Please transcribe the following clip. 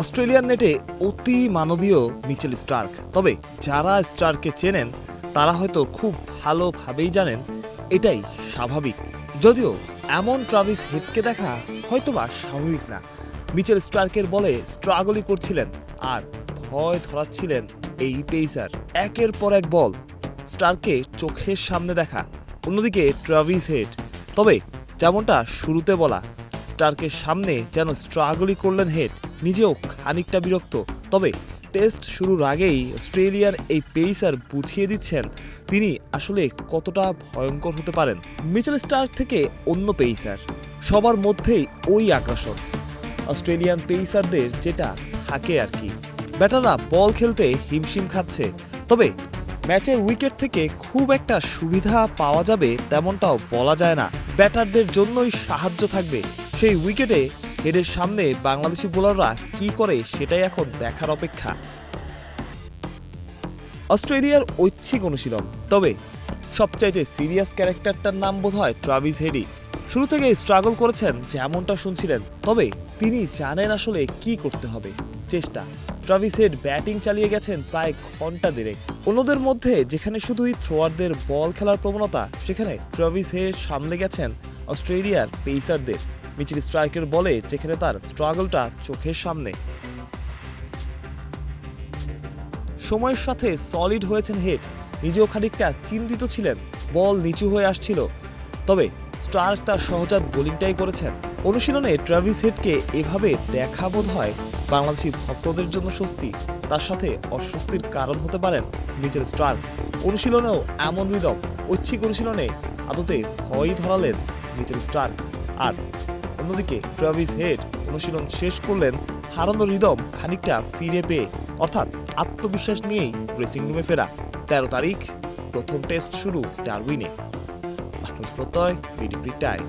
Australian নেটে অতি মানবীয় মিচেল স্টার্ক। তবে যারা স্টার্ককে চেনেন তারা হয়তো খুব ভালোভাবেই জানেন এটাই স্বাভাবিক। যদিও এমন ট্রাভিস হেডকে দেখা হয়তোবা স্বাভাবিক না। মিচেল স্টার্কের বলে স্ট্রাগলই করছিলেন আর ভয় ধরাচ্ছিলেন এই পেসার। একের পর এক বল স্টার্ককে চোখের সামনে দেখা, অন্যদিকে ট্রাভিস হেড। তবে যেমনটা শুরুতে বলা, স্টার্কের সামনে যেন স্ট্রাগলই করলেন হেড, নিজেও খানিকটা বিরক্ত। তবে টেস্ট শুরুর আগেই অস্ট্রেলিয়ান এই পেসার বুঝিয়ে দিচ্ছেন তিনি আসলে কতটা ভয়ঙ্কর হতে পারেন। মিচেল স্টার্ক থেকে অন্য পেসার সবার মধ্যেই ওই আগ্রাসন অস্ট্রেলিয়ান পেসারদের যেটা থাকে আর কি। ব্যাটাররা বল খেলতে হিমশিম খাচ্ছে, তবে ম্যাচের উইকেট থেকে খুব একটা সুবিধা পাওয়া যাবে তেমনটাও বলা যায় না। ব্যাটারদের জন্যই সাহায্য থাকবে সেই উইকেটে। হেডের সামনে বাংলাদেশি বোলাররা কি করে সেটাই এখন দেখার অপেক্ষা। অস্ট্রেলিয়ার ঐচ্ছিক অনুশীলন, তবে সবচাইতে সিরিয়াস ক্যারেক্টারটার নাম বোধহয় ট্রাভিস হেডই। শুরু থেকে স্ট্রাগল করেছেন যেমনটা শুনছিলেন, তবে তিনি জানেন আসলে কি করতে হবে। চেষ্টা ট্রাভিস হেড ব্যাটিং চালিয়ে গেছেন প্রায় ঘন্টা দেড়েক। অন্যদের মধ্যে যেখানে শুধুই থ্রোয়ারদের বল খেলার প্রবণতা, সেখানে ট্রাভিস হেড সামলে গেছেন অস্ট্রেলিয়ার পেসারদের। মিচেল স্টার্কের বলে যেখানে তার স্ট্রাগলটা চোখের সামনে। সময়ের সাথে সলিড হয়েছেন হেড, নিজেও খানিকটা চিন্তিত ছিলেন, বল নিচু হয়ে আসছিল। তবে স্টার্ক তার সহজাত বোলিংটাই করেছেন। অনুশীলনে ট্রাভিস হেডকে এভাবে দেখা বোধ হয় বাংলাদেশি ভক্তদের জন্য স্বস্তি, তার সাথে অস্বস্তির কারণ হতে পারেন মিচেল স্টার্ক। অনুশীলনেও এমন রিদম, ঐচ্ছিক অনুশীলনে আদতে ভয়ই ধরালেন মিচেল স্টার্ক। আর অন্যদিকে ট্রাভিস হেড অনুশীলন শেষ করলেন হারানো রিদম খানিকটা ফিরে পেয়ে, অর্থাৎ আত্মবিশ্বাস নিয়েই ড্রেসিং রুমে ফেরা। 13 তারিখ প্রথম টেস্ট শুরু ডারউইনে। মানুষ প্রত্যয়, বিডিপি টাইম।